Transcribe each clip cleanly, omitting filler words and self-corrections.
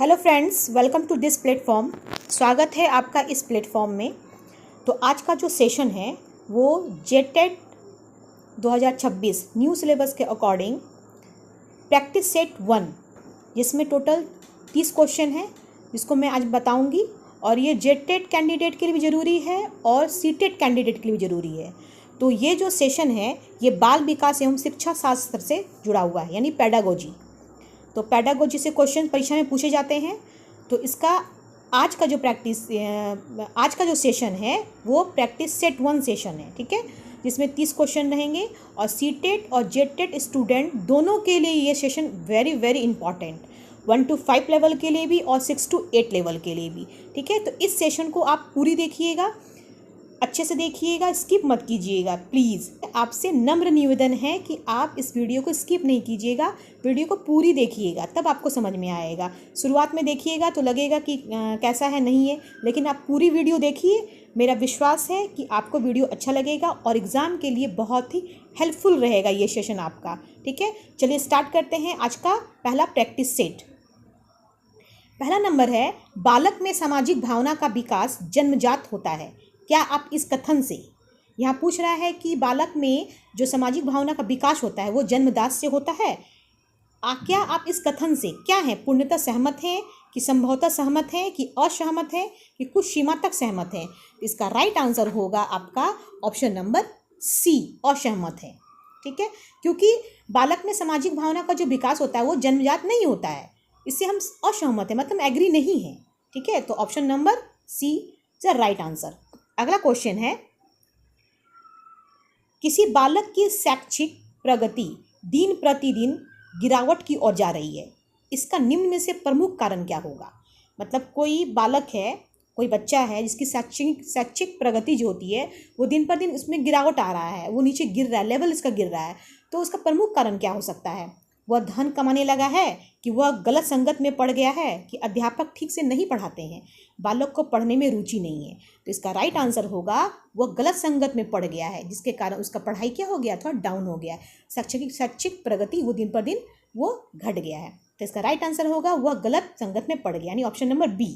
Hello friends, welcome to this platform. स्वागत है आपका इस प्लेटफॉर्म में। तो आज का जो सेशन है वो जेटेट 2026 न्यू सिलेबस के अकॉर्डिंग प्रैक्टिस सेट 1, जिसमें टोटल 30 क्वेश्चन है, जिसको मैं आज बताऊंगी। और ये जेटेट कैंडिडेट के लिए भी ज़रूरी है और सीटेट कैंडिडेट के लिए भी ज़रूरी है। तो ये जो सेशन है ये बाल विकास एवं शिक्षा शास्त्र से जुड़ा हुआ है, यानी पेडागोजी। तो पेडागोजी से क्वेश्चन परीक्षा में पूछे जाते हैं। तो इसका आज का जो सेशन है वो प्रैक्टिस सेट 1 सेशन है, ठीक है, जिसमें 30 क्वेश्चन रहेंगे। और सीटेट और जेटेट स्टूडेंट दोनों के लिए ये session very very important, 1 to 5 level के लिए भी और 6 to 8 लेवल के लिए भी, ठीक है। तो इस सेशन को आप पूरी देखिएगा, अच्छे से देखिएगा, स्किप मत कीजिएगा प्लीज़। आपसे नम्र निवेदन है कि आप इस वीडियो को स्किप नहीं कीजिएगा, वीडियो को पूरी देखिएगा, तब आपको समझ में आएगा। शुरुआत में देखिएगा तो लगेगा कि कैसा है, नहीं है, लेकिन आप पूरी वीडियो देखिए। मेरा विश्वास है कि आपको वीडियो अच्छा लगेगा और एग्ज़ाम के लिए बहुत ही हेल्पफुल रहेगा ये सेशन आपका, ठीक है। चलिए स्टार्ट करते हैं आज का पहला प्रैक्टिस सेट। पहला नंबर है, बालक में सामाजिक भावना का विकास जन्मजात होता है। क्या आप इस कथन से, यहाँ पूछ रहा है कि बालक में जो सामाजिक भावना का विकास होता है वो जन्मजात से होता है। क्या आप इस कथन से क्या है, पूर्णतः सहमत हैं कि संभवतः सहमत हैं कि असहमत हैं कि कुछ सीमा तक सहमत हैं? इसका राइट आंसर होगा आपका ऑप्शन नंबर सी, असहमत है, ठीक है। क्योंकि बालक में सामाजिक भावना का जो विकास होता है वो जन्मजात नहीं होता है, इससे हम असहमत हैं, मतलब एग्री नहीं है, ठीक है। तो option number C is right answer. अगला क्वेश्चन है, किसी बालक की शैक्षिक प्रगति दिन प्रतिदिन गिरावट की ओर जा रही है, इसका निम्न में से प्रमुख कारण क्या होगा? मतलब कोई बालक है, कोई बच्चा है जिसकी शैक्षिक प्रगति जो होती है वो दिन पर दिन उसमें गिरावट आ रहा है, वो नीचे गिर रहा है, लेवल इसका गिर रहा है। तो उसका प्रमुख कारण क्या हो सकता है? वह धन कमाने लगा है, कि वह गलत संगत में पड़ गया है, कि अध्यापक ठीक से नहीं पढ़ाते हैं, बालक को पढ़ने में रुचि नहीं है? तो इसका राइट आंसर होगा वह गलत संगत में पड़ गया है, जिसके कारण उसका पढ़ाई क्या हो गया, थोड़ा डाउन हो गया है, शैक्षिक प्रगति वो दिन पर दिन वो घट गया है। तो इसका राइट आंसर होगा वह गलत संगत में पड़ गया, यानी ऑप्शन नंबर बी।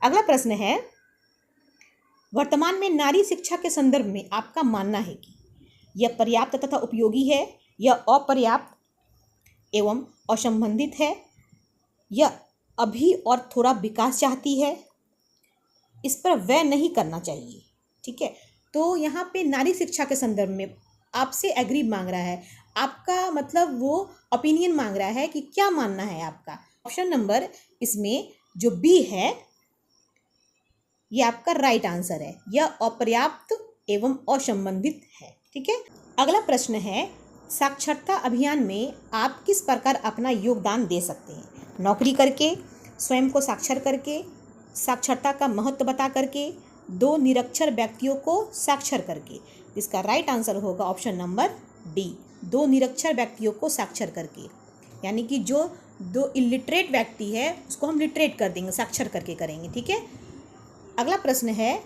अगला प्रश्न है, वर्तमान में नारी शिक्षा के संदर्भ में आपका मानना है कि यह पर्याप्त तथा उपयोगी है, यह अपर्याप्त एवं असंबंधित है, यह अभी और थोड़ा विकास चाहती है, इस पर व्यय नहीं करना चाहिए, ठीक है। तो यहाँ पे नारी शिक्षा के संदर्भ में आपसे एग्री मांग रहा है, आपका मतलब वो ओपिनियन मांग रहा है कि क्या मानना है आपका। ऑप्शन नंबर इसमें जो बी है ये आपका राइट आंसर है, यह अपर्याप्त एवं असंबंधित है, ठीक है। अगला प्रश्न है, साक्षरता अभियान में आप किस प्रकार अपना योगदान दे सकते हैं? नौकरी करके, स्वयं को साक्षर करके, साक्षरता का महत्व बता करके, दो निरक्षर व्यक्तियों को साक्षर करके? इसका राइट आंसर होगा ऑप्शन नंबर डी, दो निरक्षर व्यक्तियों को साक्षर करके, यानी कि जो दो इलिटरेट व्यक्ति है उसको हम लिटरेट कर देंगे, साक्षर करके करेंगे, ठीक है। अगला प्रश्न है,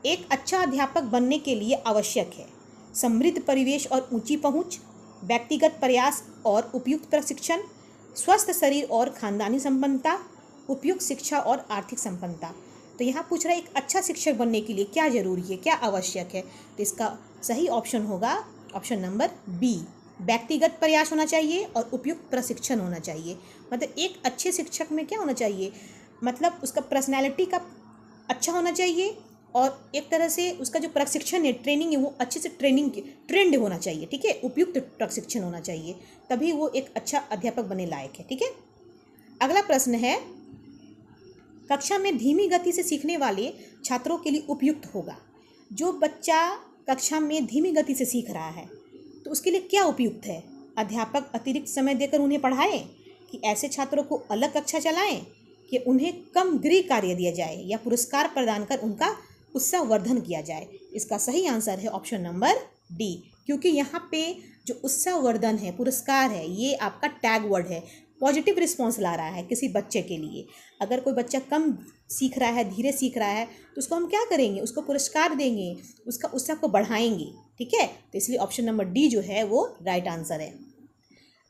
एक अच्छा अध्यापक बनने के लिए आवश्यक है समृद्ध परिवेश और ऊंची पहुंच, व्यक्तिगत प्रयास और उपयुक्त प्रशिक्षण, स्वस्थ शरीर और खानदानी संपन्नता, उपयुक्त शिक्षा और आर्थिक संपन्नता। तो यहाँ पूछ रहा है एक अच्छा शिक्षक बनने के लिए क्या जरूरी है, क्या आवश्यक है? तो इसका सही ऑप्शन होगा ऑप्शन नंबर बी, व्यक्तिगत प्रयास होना चाहिए और उपयुक्त प्रशिक्षण होना चाहिए। मतलब एक अच्छे शिक्षक में क्या होना चाहिए, मतलब उसका पर्सनैलिटी का अच्छा होना चाहिए और एक तरह से उसका जो प्रशिक्षण है, ट्रेनिंग है, वो अच्छे से ट्रेंड होना चाहिए, ठीक है, उपयुक्त प्रशिक्षण होना चाहिए, तभी वो एक अच्छा अध्यापक बनने लायक है, ठीक है। अगला प्रश्न है, कक्षा में धीमी गति से सीखने वाले छात्रों के लिए उपयुक्त होगा? जो बच्चा कक्षा में धीमी गति से सीख रहा है तो उसके लिए क्या उपयुक्त है? अध्यापक अतिरिक्त समय देकर उन्हें पढ़ाएं, कि ऐसे छात्रों को अलग कक्षा चलाएं, कि उन्हें कम गृह कार्य दिया जाए, या पुरस्कार प्रदान कर उनका उत्साहवर्धन किया जाए? इसका सही आंसर है ऑप्शन नंबर डी, क्योंकि यहाँ पे जो उत्साहवर्धन है, पुरस्कार है, ये आपका टैग वर्ड है, पॉजिटिव रिस्पॉन्स ला रहा है किसी बच्चे के लिए। अगर कोई बच्चा कम सीख रहा है, धीरे सीख रहा है, तो उसको हम क्या करेंगे, उसको पुरस्कार देंगे, उसका उत्साह को बढ़ाएंगे, ठीक है। तो इसलिए ऑप्शन नंबर डी जो है वो राइट आंसर है।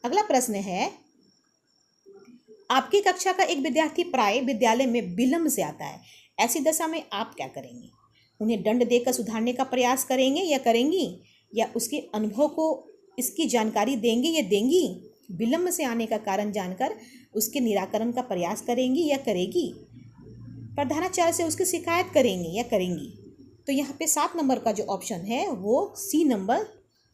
अगला प्रश्न है, आपकी कक्षा का एक विद्यार्थी प्राय विद्यालय में विलंब से आता है, ऐसी दशा में आप क्या करेंगे? उन्हें दंड देकर सुधारने का प्रयास करेंगे या करेंगी, या उसके अनुभव को इसकी जानकारी देंगे या देंगी? विलंब से आने का कारण जानकर उसके निराकरण का प्रयास करेंगी या करेगी? प्रधानाचार्य से उसकी शिकायत करेंगे या करेंगी? तो यहाँ पे 7 नंबर का जो ऑप्शन है वो सी नंबर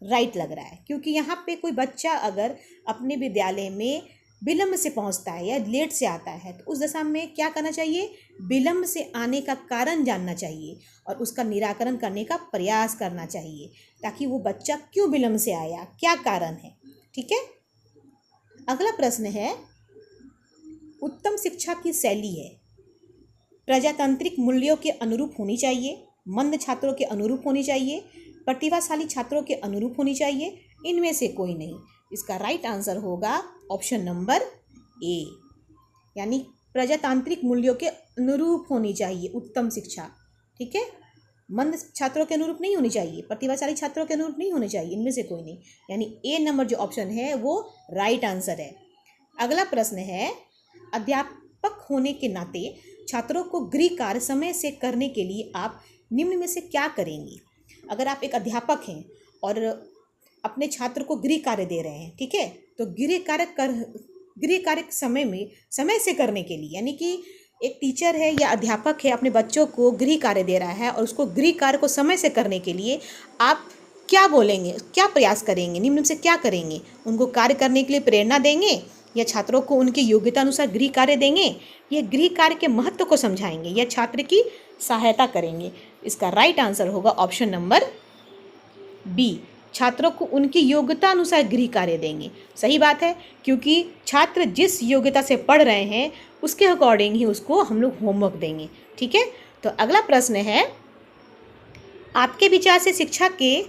राइट लग रहा है, क्योंकि यहाँ पे कोई बच्चा अगर अपने विद्यालय में विलंब से पहुँचता है या लेट से आता है तो उस दशा में क्या करना चाहिए? विलंब से आने का कारण जानना चाहिए और उसका निराकरण करने का प्रयास करना चाहिए, ताकि वो बच्चा क्यों विलंब से आया, क्या कारण है। ठीक है। अगला प्रश्न है, उत्तम शिक्षा की शैली है प्रजातांत्रिक मूल्यों के अनुरूप होनी चाहिए, मंद छात्रों के अनुरूप होनी चाहिए, प्रतिभाशाली छात्रों के अनुरूप होनी चाहिए, इनमें से कोई नहीं। इसका राइट आंसर होगा ऑप्शन नंबर ए, यानी प्रजातांत्रिक मूल्यों के अनुरूप होनी चाहिए उत्तम शिक्षा। ठीक है। मंद छात्रों के अनुरूप नहीं होनी चाहिए, प्रतिभाशाली छात्रों के अनुरूप नहीं होनी चाहिए, इनमें से कोई नहीं, यानी ए नंबर जो ऑप्शन है वो राइट आंसर है। अगला प्रश्न है, अध्यापक होने के नाते छात्रों को गृह कार्य समय से करने के लिए आप निम्न में से क्या करेंगी? अगर आप एक अध्यापक हैं और अपने छात्र को गृह कार्य दे रहे हैं, ठीक है, तो गृह कार्य समय से करने के लिए, यानी कि एक टीचर है या अध्यापक है अपने बच्चों को गृह कार्य दे रहा है और उसको गृह कार्य को समय से करने के लिए आप क्या बोलेंगे, क्या प्रयास करेंगे, निम्न से क्या करेंगे? उनको कार्य करने के लिए प्रेरणा देंगे या छात्रों को उनकी योग्यता अनुसार गृह कार्य देंगे, या गृह कार्य के महत्व को समझाएंगे या छात्र की सहायता करेंगे? इसका राइट आंसर होगा ऑप्शन नंबर बी, छात्रों को उनकी योग्यता अनुसार गृह कार्य देंगे। सही बात है, क्योंकि छात्र जिस योग्यता से पढ़ रहे हैं उसके अकॉर्डिंग ही उसको हम लोग होमवर्क देंगे। ठीक है। तो अगला प्रश्न है, आपके विचार से शिक्षा के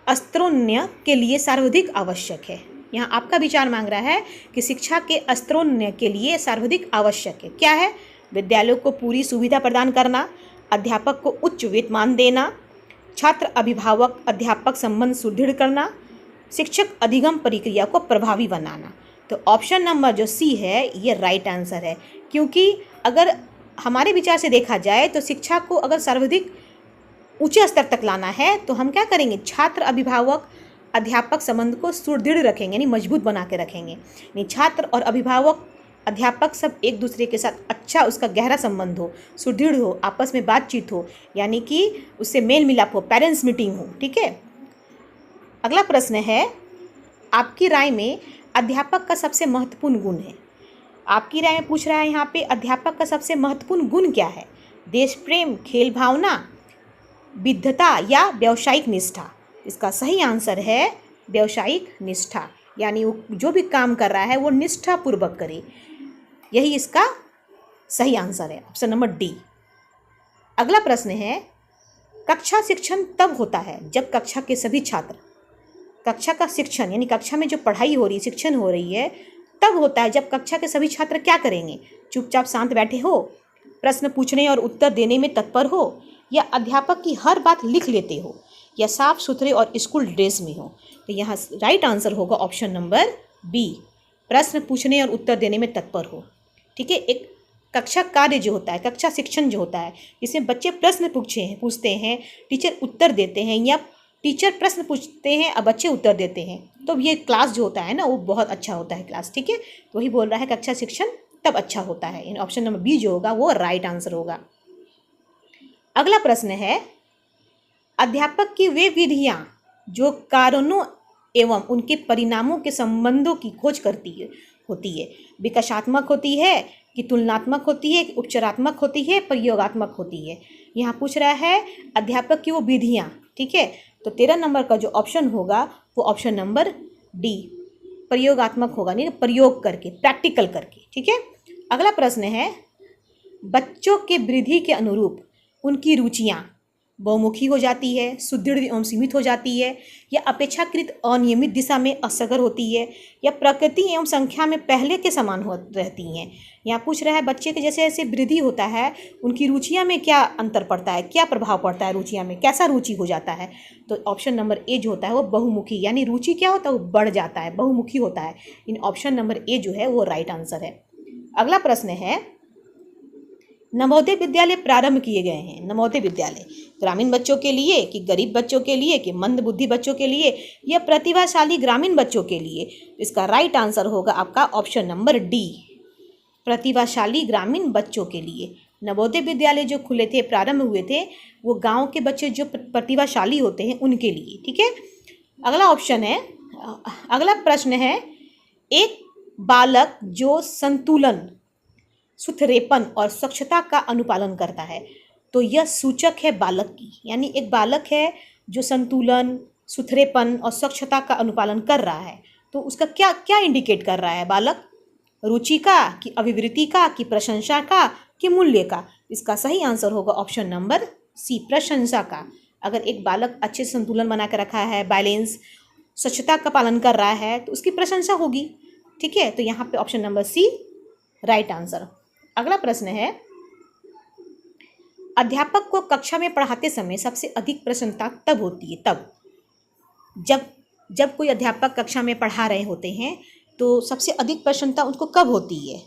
स्तरोन्नय के लिए सर्वाधिक आवश्यक है। यहाँ आपका विचार मांग रहा है कि शिक्षा के स्तरोन्नय के लिए सर्वाधिक आवश्यक है क्या है? विद्यालयों को पूरी सुविधा प्रदान करना, अध्यापक को उच्च वेतन देना, छात्र अभिभावक अध्यापक संबंध सुदृढ़ करना, शिक्षक अधिगम प्रक्रिया को प्रभावी बनाना। तो ऑप्शन नंबर जो सी है ये राइट आंसर है, क्योंकि अगर हमारे विचार से देखा जाए तो शिक्षा को अगर सर्वाधिक ऊंचे स्तर तक लाना है तो हम क्या करेंगे? छात्र अभिभावक अध्यापक संबंध को सुदृढ़ रखेंगे, यानी मजबूत बना के रखेंगे, यानी छात्र और अभिभावक अध्यापक सब एक दूसरे के साथ अच्छा उसका गहरा संबंध हो, सुदृढ़ हो, आपस में बातचीत हो, यानी कि उससे मेल मिलाप हो, पेरेंट्स मीटिंग हो। ठीक है। अगला प्रश्न है, आपकी राय में अध्यापक का सबसे महत्वपूर्ण गुण है। आपकी राय में पूछ रहा है यहाँ पे अध्यापक का सबसे महत्वपूर्ण गुण क्या है? देश प्रेम, खेल भावना, विद्वता या व्यावसायिक निष्ठा? इसका सही आंसर है व्यावसायिक निष्ठा, यानी वो जो भी काम कर रहा है वो निष्ठापूर्वक करे, यही इसका सही आंसर है, ऑप्शन नंबर डी। अगला प्रश्न है, कक्षा शिक्षण तब होता है जब कक्षा के सभी छात्र, कक्षा का शिक्षण यानी कक्षा में जो पढ़ाई हो रही है, शिक्षण हो रही है, तब होता है जब कक्षा के सभी छात्र क्या करेंगे? चुपचाप शांत बैठे हो, प्रश्न पूछने और उत्तर देने में तत्पर हो, या अध्यापक की हर बात लिख लेते हो, या साफ सुथरे और स्कूल ड्रेस में हो। तो यहाँ राइट आंसर होगा ऑप्शन नंबर बी, प्रश्न पूछने और उत्तर देने में तत्पर हो। ठीक है। एक कक्षा कार्य जो होता है, कक्षा शिक्षण जो होता है, इसमें बच्चे प्रश्न पूछते हैं, टीचर उत्तर देते हैं, या टीचर प्रश्न पूछते हैं और बच्चे उत्तर देते हैं, तो ये क्लास जो होता है ना वो बहुत अच्छा होता है क्लास। ठीक है। तो वही बोल रहा है कक्षा शिक्षण तब अच्छा होता है, इन ऑप्शन नंबर बी जो होगा वो राइट आंसर होगा। अगला प्रश्न है, अध्यापक की वे विधियाँ जो कारणों एवं उनके परिणामों के संबंधों की खोज होती है, विकासात्मक होती है कि तुलनात्मक होती है, उपचारात्मक होती है, प्रयोगात्मक होती है? यहाँ पूछ रहा है अध्यापक की वो विधियाँ। ठीक है। तो 13 नंबर का जो ऑप्शन होगा वो ऑप्शन नंबर डी, प्रयोगात्मक होगा, नहीं प्रयोग करके, प्रैक्टिकल करके। ठीक है। अगला प्रश्न है, बच्चों के वृद्धि के अनुरूप उनकी रुचियाँ बहुमुखी हो जाती है, सुदृढ़ एवं सीमित हो जाती है, या अपेक्षाकृत अनियमित दिशा में असगर होती है, या प्रकृति एवं संख्या में पहले के समान रहती हैं? यहाँ पूछ रहा है बच्चे के जैसे जैसे वृद्धि होता है उनकी रुचियाँ में क्या अंतर पड़ता है, क्या प्रभाव पड़ता है रुचियाँ में, कैसा रुचि हो जाता है? तो ऑप्शन नंबर ए जो होता है वो बहुमुखी, यानी रुचि क्या होता है वो बढ़ जाता है, बहुमुखी होता है। इन ऑप्शन नंबर ए जो है वो राइट आंसर है। अगला प्रश्न है, नवोदय विद्यालय प्रारंभ किए गए हैं। नवोदय विद्यालय ग्रामीण बच्चों के लिए कि गरीब बच्चों के लिए कि मंदबुद्धि बच्चों के लिए या प्रतिभाशाली ग्रामीण बच्चों के लिए? इसका राइट आंसर होगा आपका ऑप्शन नंबर डी, प्रतिभाशाली ग्रामीण बच्चों के लिए। नवोदय विद्यालय जो खुले थे, प्रारंभ हुए थे, वो गांव के बच्चे जो प्रतिभाशाली होते हैं उनके लिए। ठीक है, अगला ऑप्शन है, अगला प्रश्न है, एक बालक जो संतुलन, सुथरेपन और स्वच्छता का अनुपालन करता है, तो यह सूचक है बालक की। यानी एक बालक है जो संतुलन, सुथरेपन और स्वच्छता का अनुपालन कर रहा है, तो उसका क्या क्या इंडिकेट कर रहा है बालक? रुचि का कि अभिवृत्ति का कि प्रशंसा का कि मूल्य का? इसका सही आंसर होगा ऑप्शन नंबर सी, प्रशंसा का। अगर एक बालक अच्छे संतुलन बना कर रखा है, बैलेंस, स्वच्छता का पालन कर रहा है, तो उसकी प्रशंसा होगी। ठीक है, तो यहाँ पे option number C right answer. अगला प्रश्न है, अध्यापक को कक्षा में पढ़ाते समय सबसे अधिक प्रसन्नता तब होती है, तब जब कोई अध्यापक कक्षा में पढ़ा रहे होते हैं तो सबसे अधिक प्रसन्नता उनको कब होती है?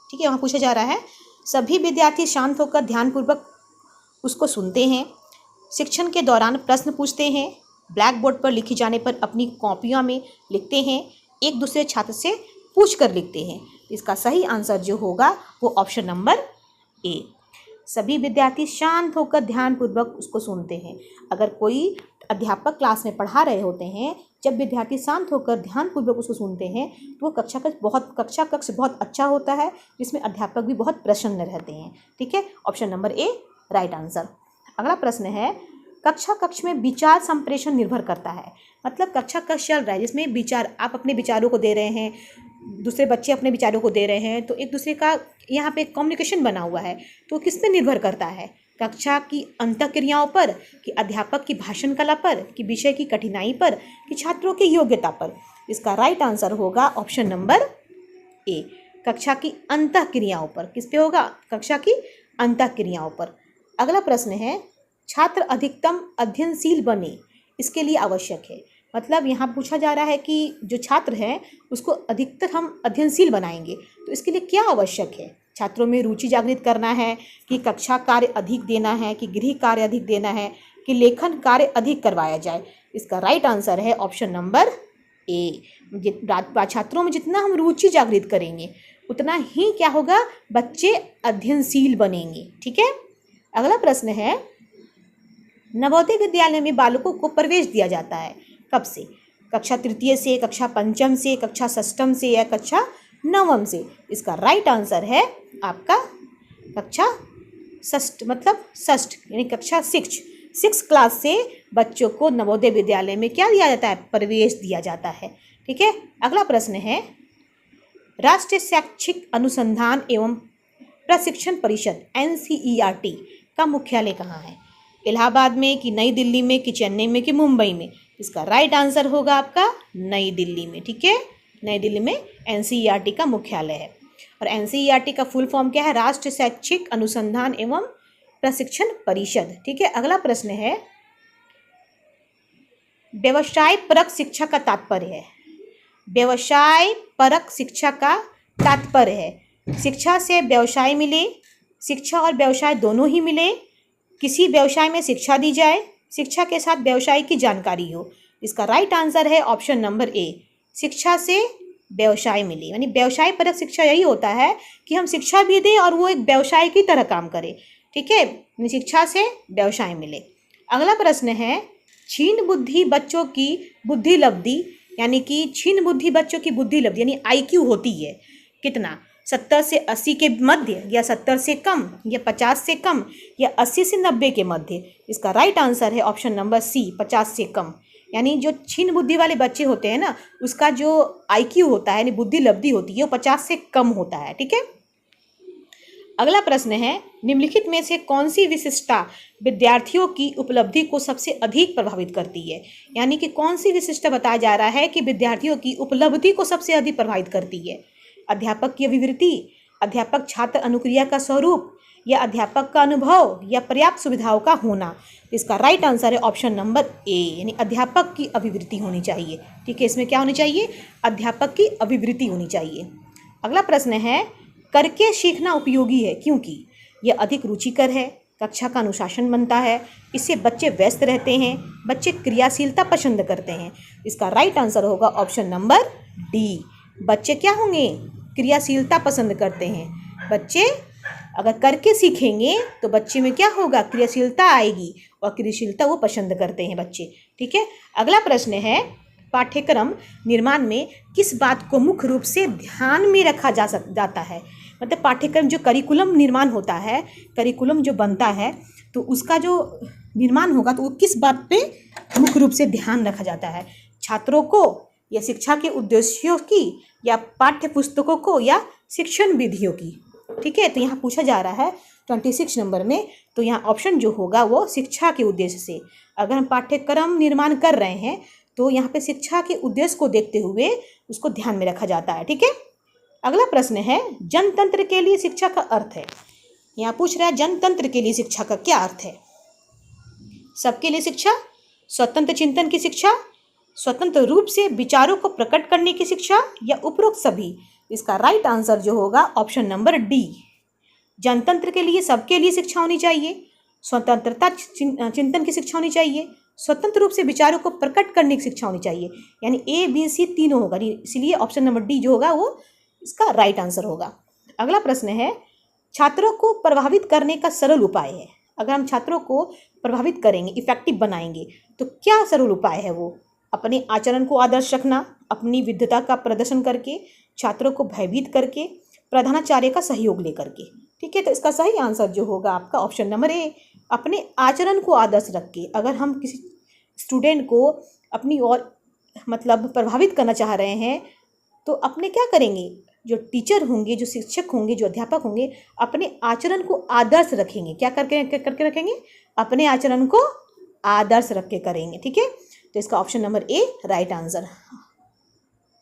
ठीक है, वहाँ पूछा जा रहा है, सभी विद्यार्थी शांत होकर ध्यानपूर्वक उसको सुनते हैं, शिक्षण के दौरान प्रश्न पूछते हैं, ब्लैक बोर्ड पर लिखी जाने पर अपनी कॉपियों में लिखते हैं, एक दूसरे छात्र से पूछ कर लिखते हैं। इसका सही आंसर जो होगा वो ऑप्शन नंबर ए, सभी विद्यार्थी शांत होकर ध्यानपूर्वक उसको सुनते हैं। अगर कोई अध्यापक क्लास में पढ़ा रहे होते हैं, जब विद्यार्थी शांत होकर ध्यानपूर्वक उसको सुनते हैं तो वो कक्षा कक्ष बहुत अच्छा होता है, जिसमें अध्यापक भी बहुत प्रसन्न रहते हैं। ठीक है, option number A right answer. अगला प्रश्न है, कक्षा कक्ष में विचार संप्रेषण निर्भर करता है। मतलब कक्षा कक्ष चल रहा है जिसमें विचार, आप अपने विचारों को दे रहे हैं, दूसरे बच्चे अपने विचारों को दे रहे हैं, तो एक दूसरे का यहाँ पे कम्युनिकेशन बना हुआ है, तो किस पे निर्भर करता है? कक्षा की अंतःक्रियाओं पर कि अध्यापक की भाषण कला पर कि विषय की कठिनाई पर कि छात्रों की योग्यता पर? इसका राइट आंसर होगा ऑप्शन नंबर ए, कक्षा की अंतःक्रियाओं पर। किस पे होगा? कक्षा की अंतःक्रियाओं पर। अगला प्रश्न है, छात्र अधिकतम अध्ययनशील बने, इसके लिए आवश्यक है। मतलब यहाँ पूछा जा रहा है कि जो छात्र है उसको अधिकतर हम अध्ययनशील बनाएंगे, तो इसके लिए क्या आवश्यक है? छात्रों में रुचि जागृत करना है कि कक्षा कार्य अधिक देना है कि गृह कार्य अधिक देना है कि लेखन कार्य अधिक करवाया जाए? इसका राइट आंसर है ऑप्शन नंबर ए, छात्रों में जितना हम रुचि जागृत करेंगे उतना ही क्या होगा, बच्चे अध्ययनशील बनेंगे। ठीक है, अगला प्रश्न है, नवोदय विद्यालय में बालकों को प्रवेश दिया जाता है कब से? कक्षा तृतीय से, कक्षा पंचम से, कक्षा षष्ठम से या कक्षा नवम से? इसका राइट आंसर है आपका कक्षा षष्ठ, मतलब षष्ठ यानी कक्षा सिक्स क्लास से बच्चों को नवोदय विद्यालय में क्या दिया जाता है? प्रवेश दिया जाता है। ठीक है, अगला प्रश्न है, राष्ट्रीय शैक्षिक अनुसंधान एवं प्रशिक्षण परिषद NCERT का मुख्यालय कहाँ है? इलाहाबाद में कि नई दिल्ली में कि चेन्नई में कि मुंबई में? इसका राइट आंसर होगा आपका नई दिल्ली में। ठीक है, नई दिल्ली में NCERT का मुख्यालय है। और NCERT का फुल फॉर्म क्या है? राष्ट्रीय शैक्षिक अनुसंधान एवं प्रशिक्षण परिषद। ठीक है, अगला प्रश्न है, व्यवसाय परक शिक्षा का तात्पर्य है। व्यवसाय परक शिक्षा का तात्पर्य है शिक्षा से व्यवसाय मिले, शिक्षा और व्यवसाय दोनों ही मिले, किसी व्यवसाय में शिक्षा दी जाए, शिक्षा के साथ व्यवसाय की जानकारी हो। इसका राइट आंसर है ऑप्शन नंबर ए, शिक्षा से व्यवसाय मिले। यानी व्यवसाय परक शिक्षा यही होता है कि हम शिक्षा भी दें और वो एक व्यवसाय की तरह काम करे। ठीक है, शिक्षा से व्यवसाय मिले। अगला प्रश्न है, क्षीण बुद्धि बच्चों की बुद्धि लब्धि, यानी कि क्षीण बुद्धि बच्चों की बुद्धि लब्धि यानी IQ होती है कितना? 70 से 80 के मध्य या 70 से कम या 50 से कम या 80 से 90 के मध्य? इसका राइट आंसर है ऑप्शन नंबर सी, 50 से कम। यानी जो क्षीण बुद्धि वाले बच्चे होते हैं ना, उसका जो IQ होता है यानी बुद्धि लब्धि होती है वो 50 से कम होता है। ठीक है, अगला प्रश्न है, निम्नलिखित में से कौन सी विशिष्टता विद्यार्थियों की उपलब्धि को सबसे अधिक प्रभावित करती है? यानी कि कौन सी विशिष्टता बताया जा रहा है कि विद्यार्थियों की उपलब्धि को सबसे अधिक प्रभावित करती है? अध्यापक की अभिवृत्ति, अध्यापक छात्र अनुक्रिया का स्वरूप या अध्यापक का अनुभव या पर्याप्त सुविधाओं का होना? इसका राइट आंसर है ऑप्शन नंबर ए, यानी अध्यापक की अभिवृत्ति होनी चाहिए। ठीक है, इसमें क्या होनी चाहिए? अध्यापक की अभिवृत्ति होनी चाहिए। अगला प्रश्न है, करके सीखना उपयोगी है क्योंकि यह अधिक रुचिकर है, कक्षा का अनुशासन बनता है, इससे बच्चे व्यस्त रहते हैं, बच्चे क्रियाशीलता पसंद करते हैं। इसका राइट आंसर होगा ऑप्शन नंबर डी। बच्चे क्या होंगे? क्रियाशीलता पसंद करते हैं। बच्चे अगर करके सीखेंगे तो बच्चे में क्या होगा? क्रियाशीलता आएगी और क्रियाशीलता वो पसंद करते हैं बच्चे। ठीक है, अगला प्रश्न है, पाठ्यक्रम निर्माण में किस बात को मुख्य रूप से ध्यान में रखा जाता है? मतलब पाठ्यक्रम जो करिकुलम निर्माण होता है, करिकुलम जो बनता है, तो उसका जो निर्माण होगा तो वो किस बात पे मुख्य रूप से ध्यान रखा जाता है? छात्रों को, या शिक्षा के उद्देश्यों की, या पाठ्य पुस्तकों को, या शिक्षण विधियों की? ठीक है, तो यहाँ पूछा जा रहा है 26 नंबर में, तो यहाँ ऑप्शन जो होगा वो शिक्षा के उद्देश्य से। अगर हम पाठ्यक्रम निर्माण कर रहे हैं तो यहाँ पे शिक्षा के उद्देश्य को देखते हुए उसको ध्यान में रखा जाता है। ठीक है, अगला प्रश्न है, जनतंत्र के लिए शिक्षा का अर्थ है। यहाँ पूछ रहा है जनतंत्र के लिए शिक्षा का क्या अर्थ है? सबके लिए शिक्षा, स्वतंत्र चिंतन की शिक्षा, स्वतंत्र रूप से विचारों को प्रकट करने की शिक्षा, या उपरोक्त सभी? इसका राइट आंसर जो होगा ऑप्शन नंबर डी। जनतंत्र के लिए सबके लिए शिक्षा होनी चाहिए, स्वतंत्रता चिंतन की शिक्षा होनी चाहिए, स्वतंत्र रूप से विचारों को प्रकट करने की शिक्षा होनी चाहिए। यानी ए बी सी तीनों होगा, इसलिए ऑप्शन नंबर डी जो होगा वो इसका राइट आंसर होगा। अगला प्रश्न है, छात्रों को प्रभावित करने का सरल उपाय है। अगर हम छात्रों को प्रभावित करेंगे, इफेक्टिव बनाएंगे, तो क्या सरल उपाय है वो? अपने आचरण को आदर्श रखना, अपनी विद्वता का प्रदर्शन करके, छात्रों को भयभीत करके, प्रधानाचार्य का सहयोग लेकर के। ठीक है, तो इसका सही आंसर जो होगा आपका ऑप्शन नंबर ए, अपने आचरण को आदर्श रख के। अगर हम किसी स्टूडेंट को अपनी ओर मतलब प्रभावित करना चाह रहे हैं तो अपने क्या करेंगे? जो टीचर होंगे, जो शिक्षक होंगे, जो अध्यापक होंगे, अपने आचरण को आदर्श रखेंगे। क्या करके रखेंगे? अपने आचरण को आदर्श रख के करेंगे। ठीक है, तो इसका option number A right answer.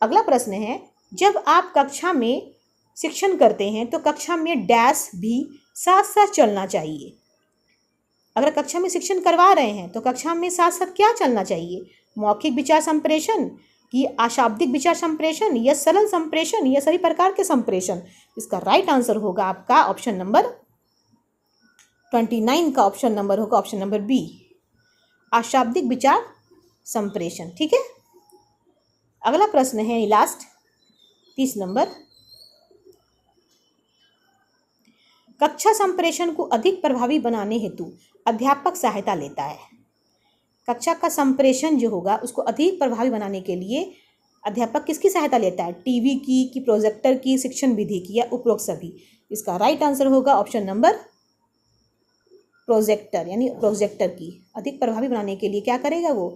अगला प्रश्न है, जब आप कक्षा में शिक्षण करते हैं तो कक्षा में डैश भी साथ साथ चलना चाहिए। अगर कक्षा में शिक्षण करवा रहे हैं तो कक्षा में साथ साथ क्या चलना चाहिए? मौखिक विचार संप्रेषण कि अशाब्दिक विचार संप्रेषण, या सरल संप्रेषण, या सभी प्रकार के संप्रेषण? इसका राइट आंसर होगा आपका ऑप्शन नंबर 29 का ऑप्शन नंबर होगा ऑप्शन नंबर बी, अशाब्दिक विचार संप्रेषण। ठीक है, अगला प्रश्न है लास्ट 30 नंबर, कक्षा संप्रेषण को अधिक प्रभावी बनाने हेतु अध्यापक सहायता लेता है। कक्षा का संप्रेषण जो होगा उसको अधिक प्रभावी बनाने के लिए अध्यापक किसकी सहायता लेता है? टीवी की, कि प्रोजेक्टर की, शिक्षण विधि की, या उपरोक्त सभी? इसका राइट आंसर होगा ऑप्शन नंबर प्रोजेक्टर, यानी प्रोजेक्टर की अधिक प्रभावी बनाने के लिए क्या करेगा वो?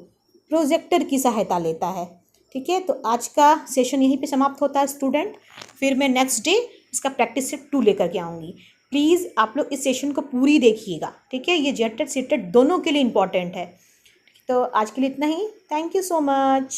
प्रोजेक्टर की सहायता लेता है। ठीक है, तो आज का सेशन यहीं पे समाप्त होता है स्टूडेंट। फिर मैं नेक्स्ट डे इसका प्रैक्टिस सेट 2 लेकर के आऊँगी। प्लीज़ आप लोग इस सेशन को पूरी देखिएगा। ठीक है, ये जेटेड सीटेड दोनों के लिए इम्पॉर्टेंट है। तो आज के लिए इतना ही। Thank you so much.